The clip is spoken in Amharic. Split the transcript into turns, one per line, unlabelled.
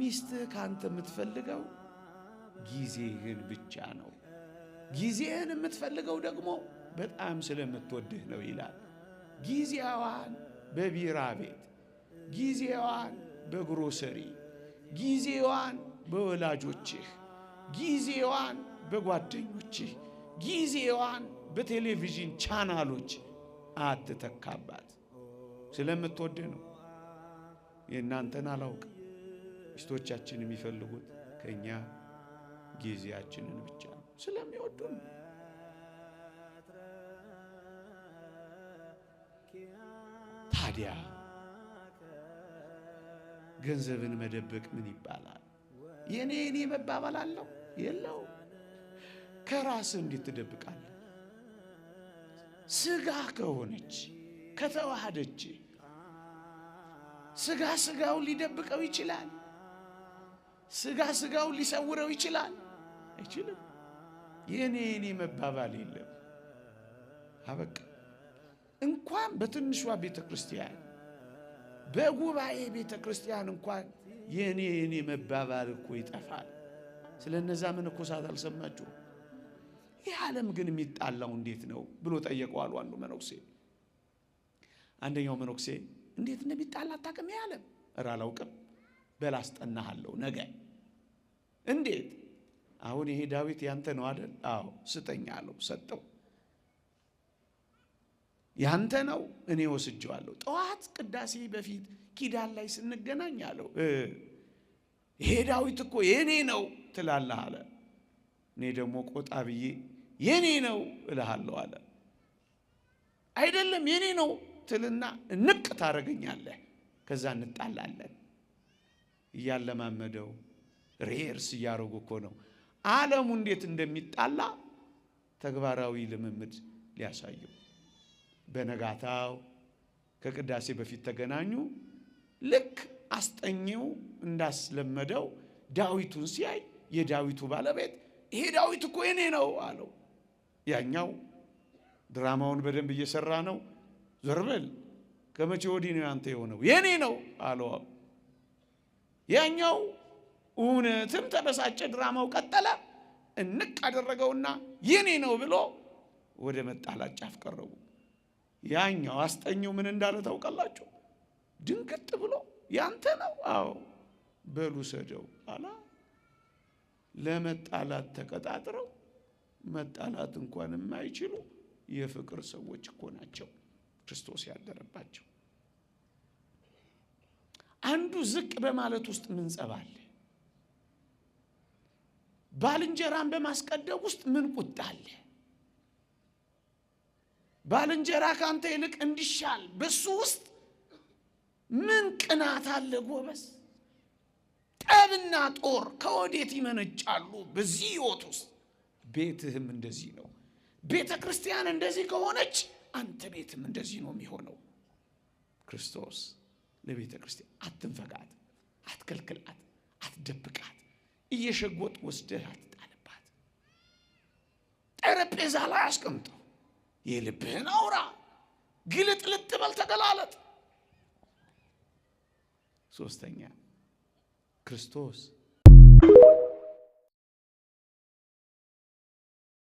ሚስትህ ካንተ የምትፈልገው ጊዜህን ብቻ ነው። ጊዜህን የምትፈልገው ደግሞ በጣም ስለምትወድህ ነው ይላል። ጊዜዋን በቢራ ቤት፣ ጊዜዋን በግሮሰሪ፣ ጊዜዋን በወላጆችህ፣ ጊዜዋን በጓደኞችህ፣ ጊዜዋን በቴሌቪዥን ቻናሎች አትተካባት። ስለምትወድህ ነው። የእናንተን አላውቅም። ሚስቶቻችን የሚፈልጉት ከኛ ጊዜያችንን ብቻ ነው። ስለሚወዱን ታዲያ ገንዘብን መደበቅ ምን ይባላል? የኔ መባባል አለው የለው? ከራስ እንዴት ትደብቃለህ? ስጋ ከሆነች ከተዋሃደች ስጋው ሊደብቀው ይችላል። ስጋው ሊሰውረው ይችላል። አይችልም። የኔ መባባል የለም። አበቃ። እንኳን በትንሿ ቤተክርስቲያን በጉባኤ ቤተክርስቲያን እንኳን የኔ መባባል እኮ ይጠፋል። ስለነዛ መነኮሳት አልሰማችሁ? ይህ ዓለም ግን የሚጣላው እንዴት ነው ብሎ ጠየቀዋል አንዱ መነኩሴ። አንደኛው መነኩሴ እንዴት እንደሚጣላ አታውቅም? ይህ ዓለም ኧረ አላውቅም። በል አስጠናሃለሁ ነገ። እንዴት? አሁን ይሄ ዳዊት ያንተ ነው አይደል? አዎ ስጠኝ አለው። ሰጠው። ያንተ ነው እኔ ወስጄዋለሁ። ጠዋት ቅዳሴ በፊት ኪዳን ላይ ስንገናኝ አለው ይሄ ዳዊት እኮ የኔ ነው ትላለህ አለ። እኔ ደግሞ ቆጣ ብዬ የኔ ነው እልሃለሁ አለ። አይደለም የኔ ነው ትልና ንቅ ታረገኛለህ። ከዛ እንጣላለን። እያለማመደው ሬርስ እያረጉ እኮ ነው ዓለሙ እንዴት እንደሚጣላ ተግባራዊ ልምምድ ሊያሳየው። በነጋታው ከቅዳሴ በፊት ተገናኙ። ልክ አስጠኘው እንዳስለመደው ዳዊቱን ሲያይ የዳዊቱ ባለቤት ይሄ ዳዊት እኮ የኔ ነው አለው። ያኛው ድራማውን በደንብ እየሰራ ነው። ዘርበል ከመቼ ወዲህ ነው ያንተ የሆነው? የኔ ነው አለው። ያኛው እውነትም ተበሳጨ። ድራማው ቀጠለ። እንቅ አደረገውና የኔ ነው ብሎ ወደ መጣላት ጫፍ ቀረቡ። ያኛው አስጠኘው ምን እንዳለ ታውቃላችሁ? ድንገት ብሎ ያንተ ነው? አዎ በሉ ሰደው አላ። ለመጣላት ተቀጣጥረው መጣላት እንኳን የማይችሉ የፍቅር ሰዎች እኮ ናቸው ክርስቶስ ያደረባቸው። አንዱ ዝቅ በማለት ውስጥ ምን ጸባለ? ባልንጀራን በማስቀደም ውስጥ ምን ቁጣ አለ? ባልንጀራ ካንተ ይልቅ እንዲሻል በሱ ውስጥ ምን ቅናት አለ ጎበዝ? ጠብና ጦር ከወዴት ይመነጫሉ? በዚህ ሕይወት ውስጥ ቤትህም እንደዚህ ነው። ቤተ ክርስቲያን እንደዚህ ከሆነች አንተ ቤትም እንደዚህ ነው የሚሆነው። ክርስቶስ ለቤተ ክርስቲያን አትንፈጋት፣ አትከልክላት፣ አትደብቃት፣ እየሸጎጥ ወስደህ አትጣልባት። ጠረጴዛ ላይ አስቀምጠው፣ የልብህን አውራ፣ ግልጥልጥ በል፣ ተገላለጥ። ሶስተኛ ክርስቶስ